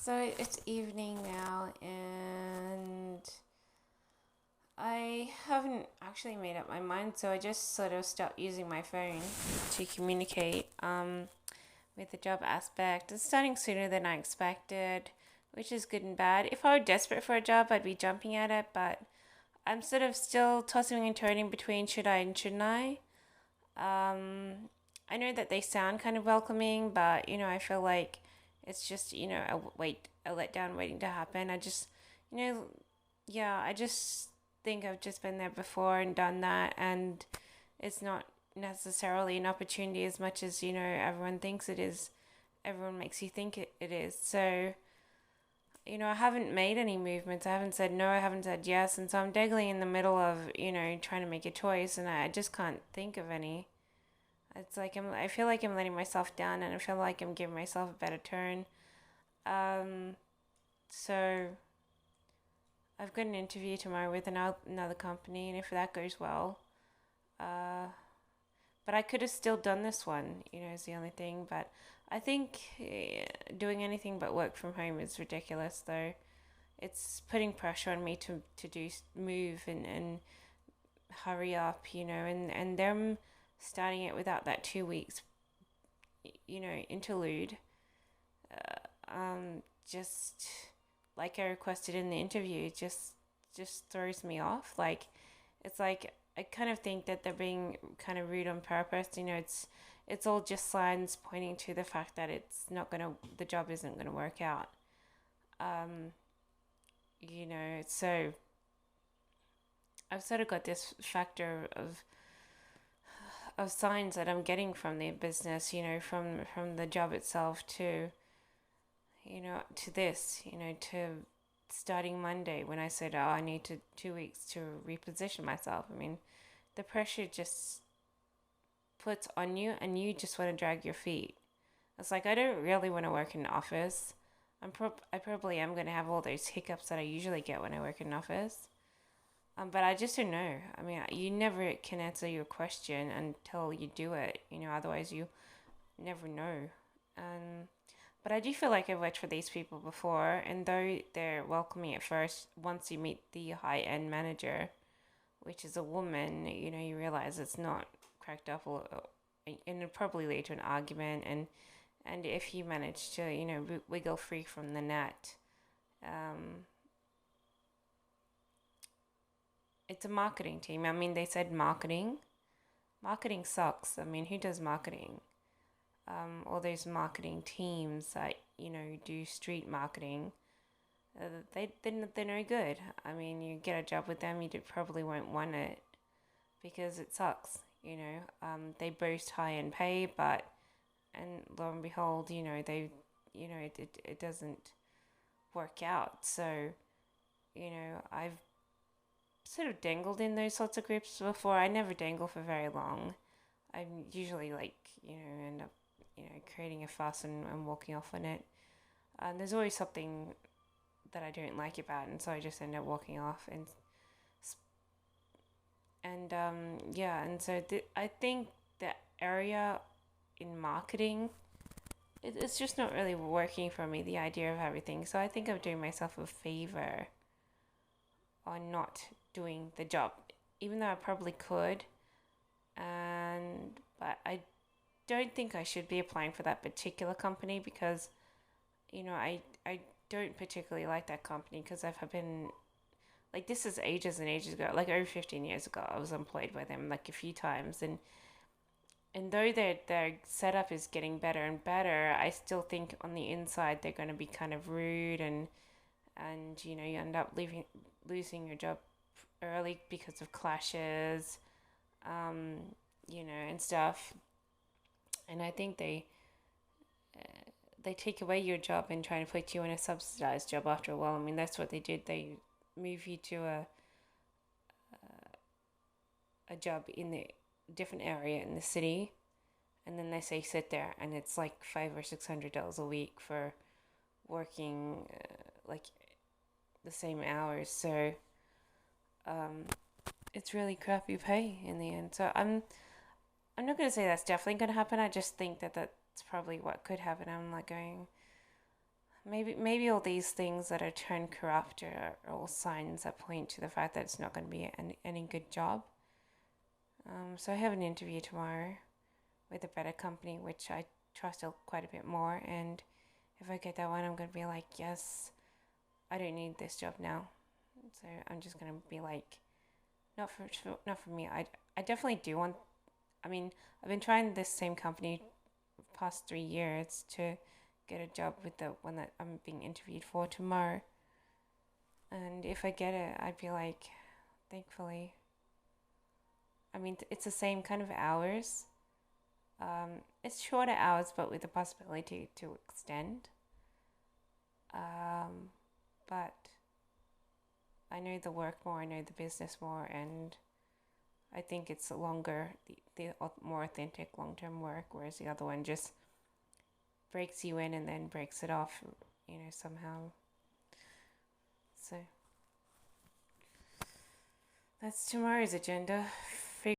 So it's evening now, and I haven't actually made up my mind, so I just sort of stopped using my phone to communicate with the job aspect. It's starting sooner than I expected, which is good and bad. If I were desperate for a job, I'd be jumping at it, but I'm sort of still tossing and turning between should I and shouldn't I. I know that they sound kind of welcoming, but I feel like it's just a letdown waiting to happen. You know, yeah, I just think I've just been there before and done that, and it's not necessarily an opportunity as much as everyone thinks it is. Everyone makes you think it is. So I haven't made any movements. I haven't said no. I haven't said yes, and so I'm dangling in the middle of trying to make a choice, and I just can't think of any. It's like I feel like I'm letting myself down, and I feel like I'm giving myself a better turn. Um, so I've got an interview tomorrow with another company, and if that goes well, uh, but I could have still done this one. Is the only thing. But I think doing anything but work from home is ridiculous, though. It's putting pressure on me to do move and hurry up, and them starting it without that 2 weeks interlude, just like I requested in the interview, just throws me off. Like, it's like I kind of think that they're being kind of rude on purpose. It's all just signs pointing to the fact that the job isn't gonna work out. Um, so I've sort of got this factor of signs that I'm getting from the business, from the job itself to this, to starting Monday when I said, oh, I need 2 weeks to reposition myself. I mean, the pressure just puts on you, and you just want to drag your feet. It's like I don't really want to work in an office. I probably am going to have all those hiccups that I usually get when I work in an office. But I just don't know. I mean, you never can answer your question until you do it. Otherwise you never know. But I do feel like I've worked for these people before, and though they're welcoming at first, once you meet the high end manager, which is a woman, you realize it's not cracked up, and it'll probably lead to an argument. And if you manage to wiggle free from the net, um, it's a marketing team. I mean, they said marketing. Marketing sucks. I mean, who does marketing? All those marketing teams that do street marketing, they're no good. I mean, you get a job with them, probably won't want it because it sucks. They boast high end pay, but and lo and behold, it doesn't work out. So I've sort of dangled in those sorts of groups before. I never dangle for very long. I'm usually end up creating a fuss and walking off on it. And there's always something that I don't like about it, and so I just end up walking off. And so I think the area in marketing, it's just not really working for me, the idea of everything. So I think I'm doing myself a favor on not doing the job, even though I probably could. But I don't think I should be applying for that particular company because, I don't particularly like that company because I've been, like, this is ages and ages ago, like over 15 years ago, I was employed by them like a few times. And though their setup is getting better and better, I still think on the inside they're going to be kind of rude, and you end up losing your job early because of clashes, and stuff. And I think they take away your job and try to put you in a subsidized job after a while. I mean, that's what they did. They move you to a job in the different area in the city, and then they say sit there, and it's like $500 or $600 a week for working like the same hours. So it's really crappy pay in the end. So I'm not going to say that's definitely going to happen. I just think that that's probably what could happen. I'm like going, maybe all these things that are turned corrupt are all signs that point to the fact that it's not going to be any good job. So I have an interview tomorrow with a better company, which I trust quite a bit more. And if I get that one, I'm going to be like, yes, I don't need this job now. So I'm just going to be like, not for me. I definitely do want. I mean, I've been trying this same company past 3 years to get a job with the one that I'm being interviewed for tomorrow. And if I get it, I'd be like, thankfully. I mean, it's the same kind of hours. It's shorter hours, but with the possibility to extend. But I know the work more, I know the business more, and I think it's longer, the more authentic long-term work, whereas the other one just breaks you in and then breaks it off, somehow. So that's tomorrow's agenda.